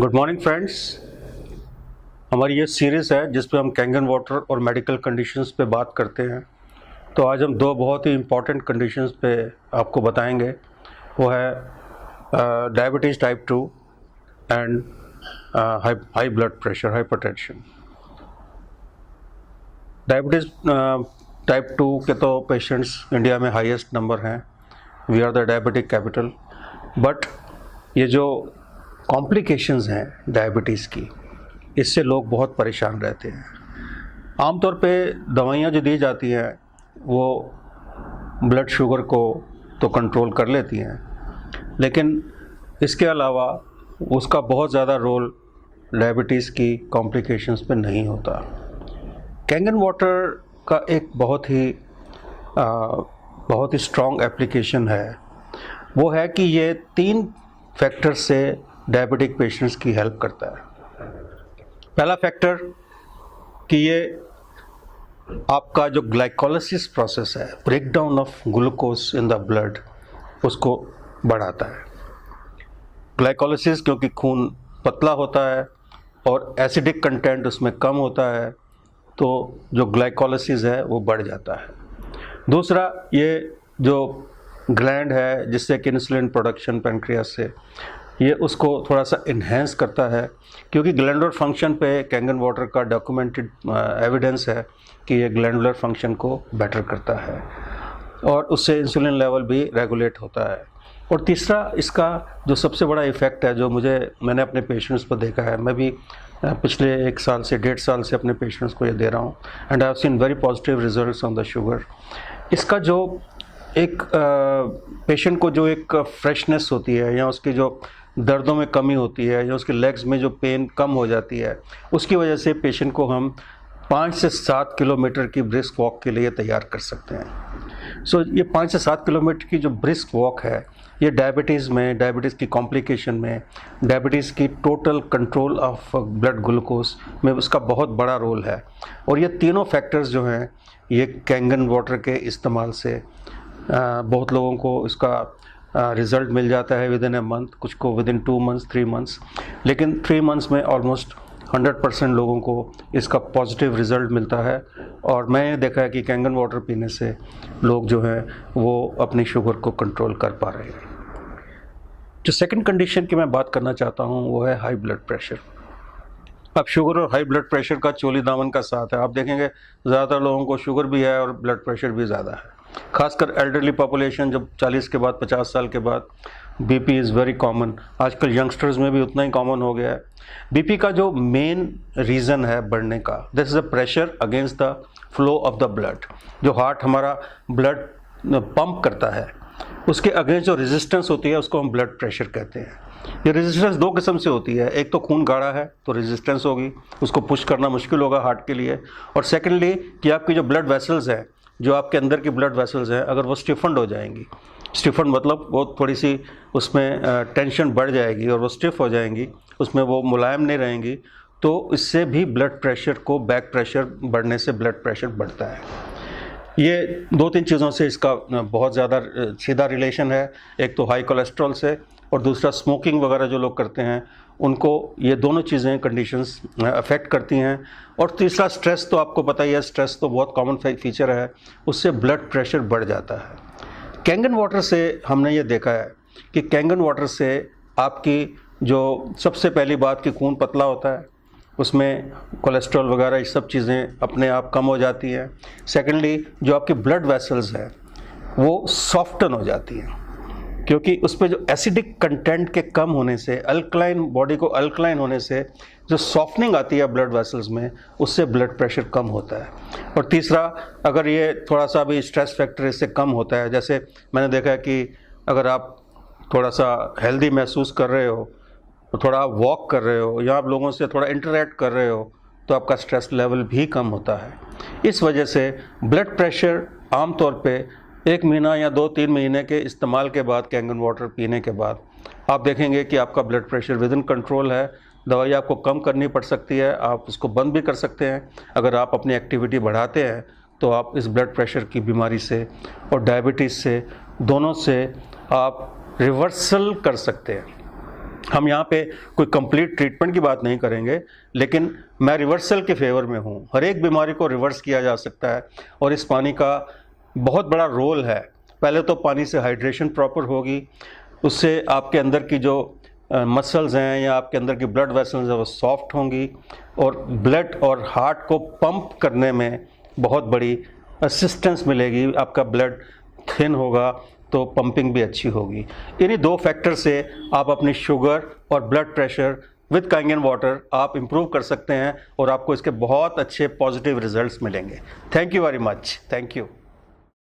Good morning friends. हमारी ये series है जिस पे हम कैंगन वाटर और मेडिकल कंडीशंस पे बात करते हैं। तो आज हम दो बहुत ही इम्पॉर्टेंट कंडीशंस पे आपको बताएंगे। वो है diabetes type 2 and high blood pressure, hypertension. Diabetes type 2 के तो पेशेंट्स इंडिया में हाईएस्ट नंबर हैं। We are the diabetic capital. But ये जो कॉम्प्लिकेशंस हैं डायबिटीज़ की, इससे लोग बहुत परेशान रहते हैं। आमतौर पे दवाइयाँ जो दी जाती हैं वो ब्लड शुगर को तो कंट्रोल कर लेती हैं, लेकिन इसके अलावा उसका बहुत ज़्यादा रोल डायबिटीज़ की कॉम्प्लिकेशंस पे नहीं होता। कैंगन वाटर का एक बहुत ही स्ट्रॉन्ग एप्लीकेशन है। वो है कि ये 3 फैक्टर से डायबिटिक पेशेंट्स की हेल्प करता है। पहला फैक्टर कि ये आपका जो ग्लाइकोलिसिस प्रोसेस है, break down of glucose in the blood, उसको बढ़ाता है। ग्लाइकोलिसिस क्योंकि खून पतला होता है और एसिडिक कंटेंट उसमें कम होता है, तो जो ग्लाइकोलिसिस है वो बढ़ जाता है। दूसरा, ये जो ग्लैंड है जिससे कि इंसुलिन प्रोडक्शन पैंक्रियास से, ये उसको थोड़ा सा इन्हेंस करता है, क्योंकि ग्लैंडुलर फंक्शन पे कैंगन वाटर का डॉक्यूमेंटेड एविडेंस है कि ये ग्लैंडुलर फंक्शन को बेटर करता है और उससे इंसुलिन लेवल भी रेगुलेट होता है। और तीसरा, इसका जो सबसे बड़ा इफ़ेक्ट है, जो मैंने अपने पेशेंट्स पर देखा है, मैं भी पिछले 1 साल से 1.5 साल से अपने पेशेंट्स को ये दे रहा हूँ, and I have seen very positive results on the sugar. इसका जो एक पेशेंट को जो एक फ्रेशनेस होती है, या उसकी जो दर्दों में कमी होती है, या उसके लेग्स में जो पेन कम हो जाती है, उसकी वजह से पेशेंट को हम 5 से 7 किलोमीटर की ब्रिस्क वॉक के लिए तैयार कर सकते हैं। सो ये 5 से 7 किलोमीटर की जो ब्रिस्क वॉक है, ये डायबिटीज़ की कॉम्प्लिकेशन में, डायबिटीज़ की total control of blood glucose में उसका बहुत बड़ा रोल है। और ये तीनों फैक्टर्स जो हैं, ये कैंगन वाटर के इस्तेमाल से बहुत लोगों को इसका रिज़ल्ट मिल जाता है विद इन अ मंथ, कुछ को विद इन 2 मंथ्स, 3 मंथ्स, लेकिन 3 मंथ्स में ऑलमोस्ट 100% लोगों को इसका पॉजिटिव रिज़ल्ट मिलता है। और मैंने देखा है कि कैंगन वाटर पीने से लोग जो हैं वो अपनी शुगर को कंट्रोल कर पा रहे हैं। जो सेकंड कंडीशन की मैं बात करना चाहता हूँ वो है हाई ब्लड प्रेशर। अब शुगर और हाई ब्लड प्रेशर का चोली दामन का साथ है। आप देखेंगे ज़्यादातर लोगों को शुगर भी है और ब्लड प्रेशर भी ज़्यादा है, खासकर एल्डरली पॉपुलेशन। जब 40 के बाद, 50 साल के बाद बीपी इज़ वेरी कॉमन। आजकल यंगस्टर्स में भी उतना ही कॉमन हो गया है। बीपी का जो मेन रीज़न है बढ़ने का, this is a pressure against the flow of the blood. जो हार्ट हमारा ब्लड पंप करता है, उसके अगेंस्ट जो रेजिस्टेंस होती है उसको हम ब्लड प्रेशर कहते हैं। ये रेजिस्टेंस 2 किस्म से होती है। एक तो खून गाढ़ा है तो रेजिस्टेंस होगी, उसको पुश करना मुश्किल होगा हार्ट के लिए। और सेकेंडली कि आपकी जो ब्लड वेसल्स हैं, जो आपके अंदर की ब्लड वेसल्स हैं, अगर वो स्टिफन्ड हो जाएंगी, स्टिफन्ड मतलब वो थोड़ी सी उसमें टेंशन बढ़ जाएगी और वो स्टिफ हो जाएंगी, उसमें वो मुलायम नहीं रहेंगी, तो इससे भी ब्लड प्रेशर को, बैक प्रेशर बढ़ने से ब्लड प्रेशर बढ़ता है। ये 2-3 चीज़ों से इसका बहुत ज़्यादा सीधा रिलेशन है। एक तो हाई कोलेस्ट्रॉल से, और दूसरा स्मोकिंग वगैरह जो लोग करते हैं उनको ये दोनों चीज़ें, कंडीशंस अफेक्ट करती हैं। और तीसरा, स्ट्रेस तो आपको पता ही है, स्ट्रेस तो बहुत कॉमन फीचर है, उससे ब्लड प्रेशर बढ़ जाता है। कैंगन वाटर से हमने ये देखा है कि कैंगन वाटर से आपकी जो सबसे पहली बात कि खून पतला होता है, उसमें कोलेस्ट्रॉल वगैरह ये सब चीज़ें अपने आप कम हो जाती हैं। सेकेंडली, जो आपकी ब्लड वेसल्स हैं वो सॉफ्टन हो जाती हैं, क्योंकि उस पर जो एसिडिक कंटेंट के कम होने से, अल्कलाइन, बॉडी को अल्कलाइन होने से जो सॉफ्टनिंग आती है ब्लड वेसल्स में, उससे ब्लड प्रेशर कम होता है। और तीसरा, अगर ये थोड़ा सा भी स्ट्रेस फैक्टर इससे कम होता है, जैसे मैंने देखा है कि अगर आप थोड़ा सा हेल्दी महसूस कर रहे हो, थोड़ा आप वॉक कर रहे हो, या आप लोगों से थोड़ा इंटरेक्ट कर रहे हो, तो आपका स्ट्रेस लेवल भी कम होता है। इस वजह से ब्लड प्रेशर आमतौर पे 1 महीना या 2-3 महीने के इस्तेमाल के बाद, कैंगन वाटर पीने के बाद, आप देखेंगे कि आपका blood pressure with in control है। दवाई आपको कम करनी पड़ सकती है, आप उसको बंद भी कर सकते हैं। अगर आप अपनी एक्टिविटी बढ़ाते हैं तो आप इस ब्लड प्रेशर की बीमारी से और डायबिटीज़ से, दोनों से आप रिवर्सल कर सकते हैं। हम यहाँ पे कोई कंप्लीट ट्रीटमेंट की बात नहीं करेंगे, लेकिन मैं रिवर्सल के फेवर में हूँ। हर एक बीमारी को रिवर्स किया जा सकता है और इस पानी का बहुत बड़ा रोल है। पहले तो पानी से हाइड्रेशन प्रॉपर होगी, उससे आपके अंदर की जो मसल्स हैं या आपके अंदर की ब्लड वेसल्स हैं वो सॉफ्ट होंगी और ब्लड और हार्ट को पंप करने में बहुत बड़ी असिस्टेंस मिलेगी। आपका ब्लड थिन होगा तो पंपिंग भी अच्छी होगी। इन्हीं 2 फैक्टर से आप अपनी शुगर और ब्लड प्रेशर विद कांगेन वाटर आप इम्प्रूव कर सकते हैं और आपको इसके बहुत अच्छे पॉजिटिव रिजल्ट्स मिलेंगे। Thank you very much. Thank you.